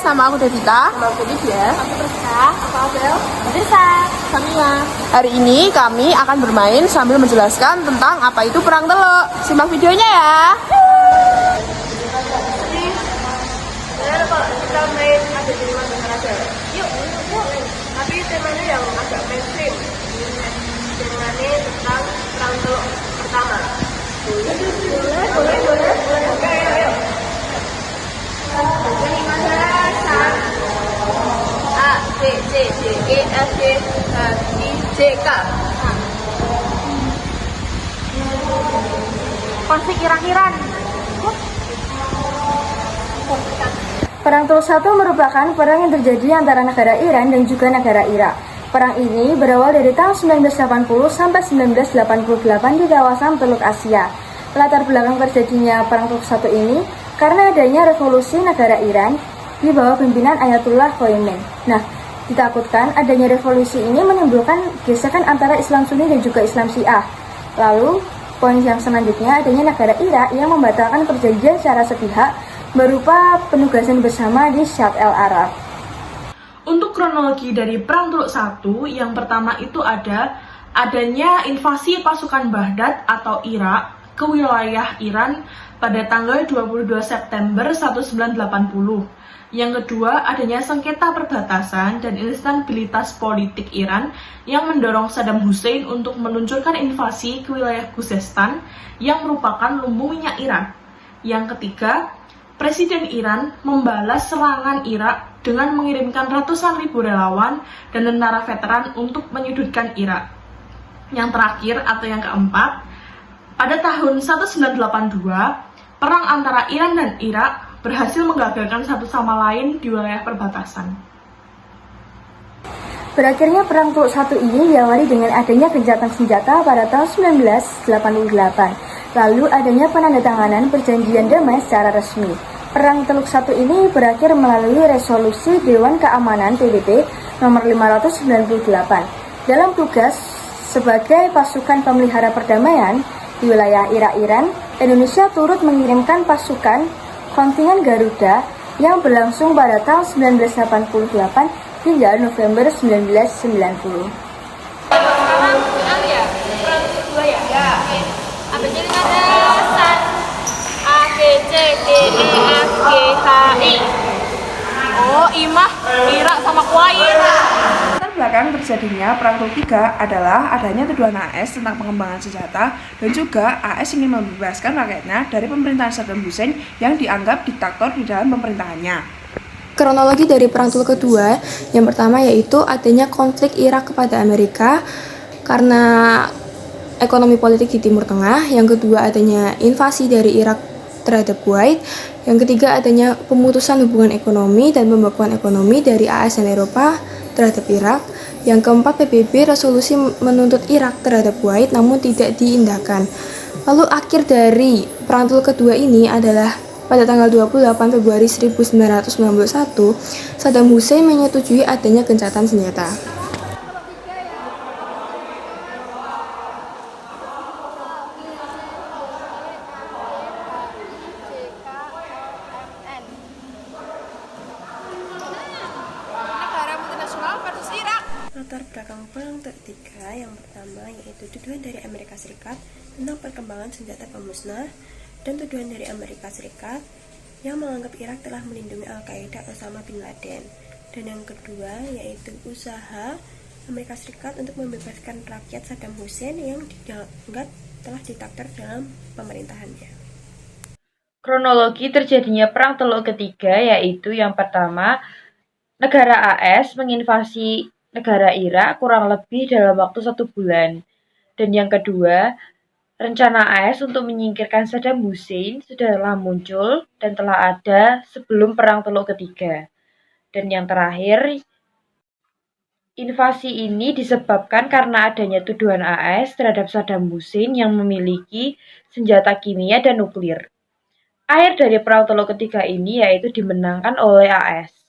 nama aku Devita. Nama aku Divya. Aku Priska. Aku Abel. Tersa. Samia. Hari ini kami akan bermain sambil menjelaskan tentang apa itu Perang Teluk. Simak videonya ya. Jadi, kalau kita main ada di mana aja. Yuk. Tapi temanya yang agak mainstream. Temanya tentang Perang Teluk pertama. Boleh. Oke, ayo. A, B, C, D, E, F, G, H, I, J, K. Konflik Iran-Iran. Perang Teluk I merupakan perang yang terjadi antara negara Iran dan juga negara Irak. Perang ini berawal dari tahun 1980 sampai 1988 di kawasan Teluk Asia. Latar belakang terjadinya Perang Teluk I ini karena adanya revolusi negara Iran di bawah pimpinan Ayatullah Khomeini. Nah, ditakutkan adanya revolusi ini menimbulkan gesekan antara Islam Sunni dan juga Islam Syiah. Lalu, poin yang selanjutnya adanya negara Irak yang membatalkan perjanjian secara sepihak berupa penugasan bersama di Sharm el-Arab. Untuk kronologi dari Perang Teluk I, yang pertama itu adanya invasi pasukan Baghdad atau Irak ke wilayah Iran pada tanggal 22 September 1980. Yang kedua, adanya sengketa perbatasan dan instabilitas politik Iran yang mendorong Saddam Hussein untuk meluncurkan invasi ke wilayah Khuzestan yang merupakan lumbung minyak Iran. Yang ketiga, Presiden Iran membalas serangan Irak dengan mengirimkan ratusan ribu relawan dan tentara veteran untuk menyudutkan Irak. Yang terakhir atau yang keempat, pada tahun 1982, perang antara Iran dan Irak berhasil menggagalkan satu sama lain di wilayah perbatasan. Berakhirnya Perang Teluk I ini diawali dengan adanya gencatan senjata pada tahun 1988. Lalu adanya penandatanganan perjanjian damai secara resmi. Perang Teluk I ini berakhir melalui resolusi Dewan Keamanan PBB nomor 598. Dalam tugas sebagai pasukan pemelihara perdamaian di wilayah Irak-Iran, Indonesia turut mengirimkan pasukan kontingen Garuda yang berlangsung pada tahun 1988 hingga November 1990. Sekarang ya? Perang kedua ya? Ya. Apa jadi ada san A, B, C, D, E, F, G, H, I. Oh, Imah, Irak sama Kuwait. Latar belakang terjadinya Perang Teluk III adalah adanya tuduhan AS tentang pengembangan senjata dan juga AS ingin membebaskan rakyatnya dari pemerintahan Saddam Hussein yang dianggap diktator di dalam pemerintahannya. Kronologi dari Perang Teluk kedua, yang pertama yaitu adanya konflik Irak kepada Amerika karena ekonomi politik di Timur Tengah. Yang kedua adanya invasi dari Irak terhadap Kuwait. Yang ketiga adanya pemutusan hubungan ekonomi dan pembekuan ekonomi dari AS dan Eropa terhadap Irak. Yang keempat, PBB resolusi menuntut Irak terhadap Kuwait namun tidak diindahkan. Lalu akhir dari Perang Teluk kedua ini adalah pada tanggal 28 Februari 1991, Saddam Hussein menyetujui adanya gencatan senjata. Latar belakang Perang Teluk III yang pertama yaitu tuduhan dari Amerika Serikat tentang perkembangan senjata pemusnah dan tuduhan dari Amerika Serikat yang menganggap Irak telah melindungi Al-Qaeda Osama bin Laden. Dan yang kedua yaitu usaha Amerika Serikat untuk membebaskan rakyat Saddam Hussein yang dianggap telah diktator dalam pemerintahannya. Kronologi terjadinya Perang Teluk ketiga yaitu yang pertama, negara AS menginvasi negara Irak kurang lebih dalam waktu 1 bulan. Dan yang kedua, rencana AS untuk menyingkirkan Saddam Hussein sudah muncul dan telah ada sebelum Perang Teluk ketiga. Dan yang terakhir, invasi ini disebabkan karena adanya tuduhan AS terhadap Saddam Hussein yang memiliki senjata kimia dan nuklir. Akhir dari Perang Teluk ketiga ini yaitu dimenangkan oleh AS.